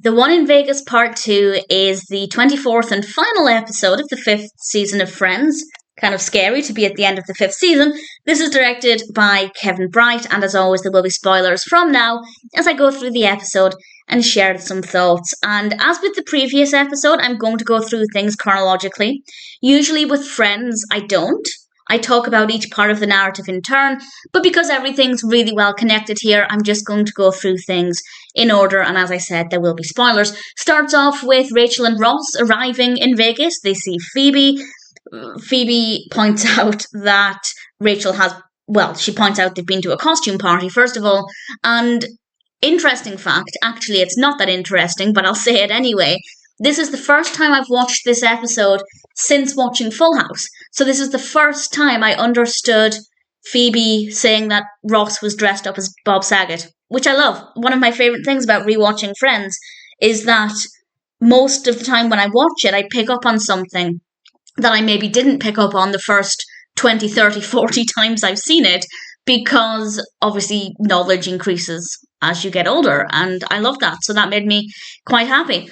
The One in Vegas Part 2 is the 24th and final episode of the 5th season of Friends. Kind of scary to be at the end of the 5th season. This is directed by Kevin Bright, and as always there will be spoilers from now as I go through the episode and share some thoughts. And as with the previous episode, I'm going to go through things chronologically. Usually with Friends, I don't. I talk about each part of the narrative in turn, but because everything's really well connected here, I'm just going to go through things in order, and as I said, there will be spoilers. Starts off with Rachel and Ross arriving in Vegas. They see Phoebe. Phoebe points out that Rachel she points out they've been to a costume party, first of all, and interesting fact, actually it's not that interesting, but I'll say it anyway. This is the first time I've watched this episode since watching Full House. So this is the first time I understood Phoebe saying that Ross was dressed up as Bob Saget, which I love. One of my favourite things about rewatching Friends is that most of the time when I watch it, I pick up on something that I maybe didn't pick up on the first 20, 30, 40 times I've seen it, because obviously knowledge increases as you get older, and I love that. So that made me quite happy.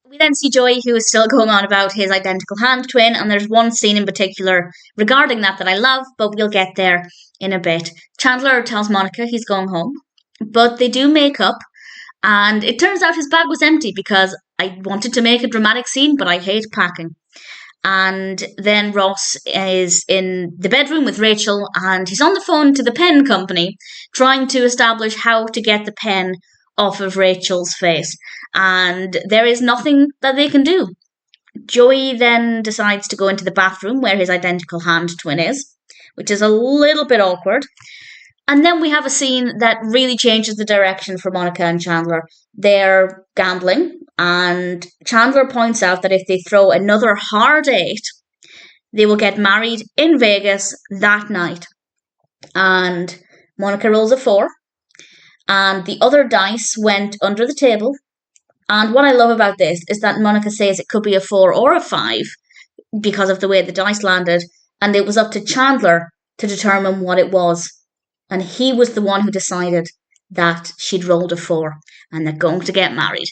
We then see Joey, who is still going on about his identical hand twin, and there's one scene in particular regarding that I love, but we'll get there in a bit. Chandler tells Monica he's going home, but they do make up, and it turns out his bag was empty because I wanted to make a dramatic scene, but I hate packing. And then Ross is in the bedroom with Rachel, and he's on the phone to the pen company trying to establish how to get the pen off of Rachel's face, and there is nothing that they can do. Joey then decides to go into the bathroom where his identical hand twin is, which is a little bit awkward. And then we have a scene that really changes the direction for Monica and Chandler. They're gambling, and Chandler points out that if they throw another hard 8, they will get married in Vegas that night. And Monica rolls a 4. And the other dice went under the table. And what I love about this is that Monica says it could be a 4 or a 5 because of the way the dice landed. And it was up to Chandler to determine what it was. And he was the one who decided that she'd rolled a 4 and they're going to get married.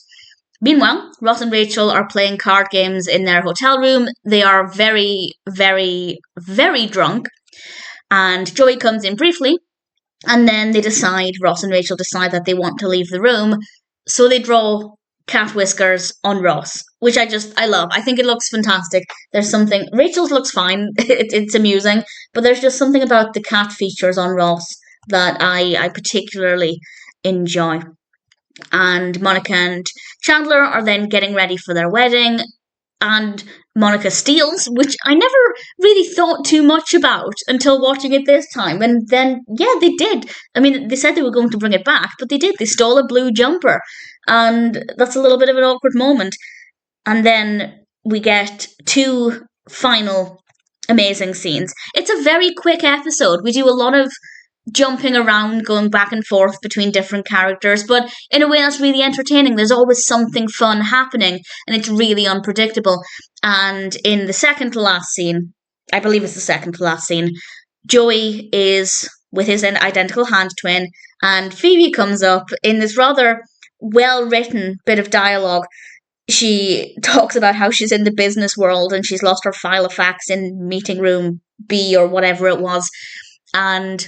Meanwhile, Ross and Rachel are playing card games in their hotel room. They are very, very, very drunk. And Joey comes in briefly. And then Ross and Rachel decide that they want to leave the room. So they draw cat whiskers on Ross, which I love. I think it looks fantastic. There's something, Rachel's looks fine. It's amusing. But there's just something about the cat features on Ross that I particularly enjoy. And Monica and Chandler are then getting ready for their wedding. And Monica steals, which I never really thought too much about until watching it this time. And then, yeah, they did. I mean, they said they were going to bring it back, but they did. They stole a blue jumper. And that's a little bit of an awkward moment. And then we get 2 final amazing scenes. It's a very quick episode. We do a lot of jumping around, going back and forth between different characters, but in a way that's really entertaining. There's always something fun happening, and it's really unpredictable. And in the second to last scene, I believe it's the second to last scene, Joey is with his identical hand twin, and Phoebe comes up in this rather well-written bit of dialogue. She talks about how she's in the business world and she's lost her file of facts in meeting room B or whatever it was, and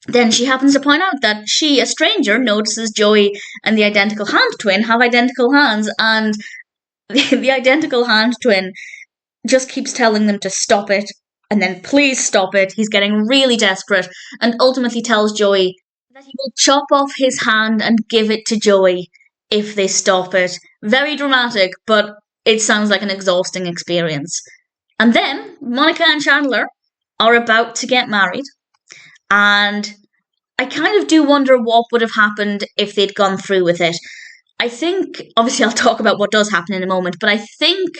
then she happens to point out that she, a stranger, notices Joey and the identical hand twin have identical hands, and the identical hand twin just keeps telling them to stop it, and then please stop it. He's getting really desperate, and ultimately tells Joey that he will chop off his hand and give it to Joey if they stop it. Very dramatic, but it sounds like an exhausting experience. And then Monica and Chandler are about to get married. And I kind of do wonder what would have happened if they'd gone through with it. I think, obviously I'll talk about what does happen in a moment, but I think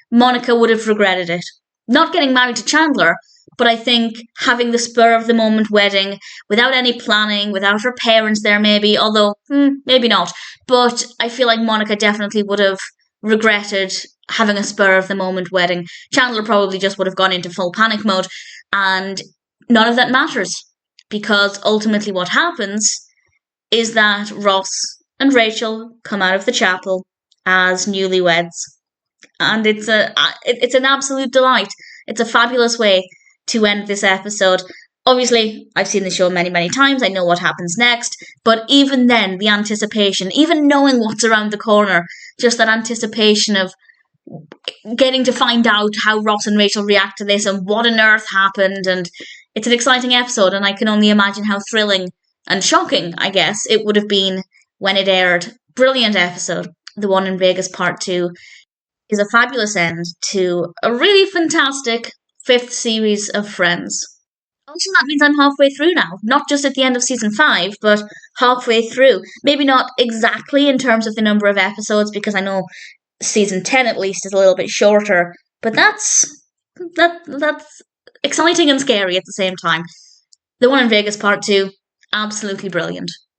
Monica would have regretted it. Not getting married to Chandler, but I think having the spur-of-the-moment wedding without any planning, without her parents there maybe, although maybe not. But I feel like Monica definitely would have regretted having a spur-of-the-moment wedding. Chandler probably just would have gone into full panic mode, and none of that matters. Because ultimately what happens is that Ross and Rachel come out of the chapel as newlyweds, and it's an absolute delight. It's a fabulous way to end this episode. Obviously, I've seen the show many, many times. I know what happens next. But even then, the anticipation, even knowing what's around the corner, just that anticipation of getting to find out how Ross and Rachel react to this and what on earth happened. And it's an exciting episode, and I can only imagine how thrilling and shocking, I guess, it would have been when it aired. Brilliant episode. The one in Vegas Part 2 is a fabulous end to a really fantastic fifth series of Friends. Also, that means I'm halfway through now. Not just at the end of season 5, but halfway through. Maybe not exactly in terms of the number of episodes, because I know season 10 at least is a little bit shorter. But that's exciting and scary at the same time. The one in Vegas Part 2, absolutely brilliant.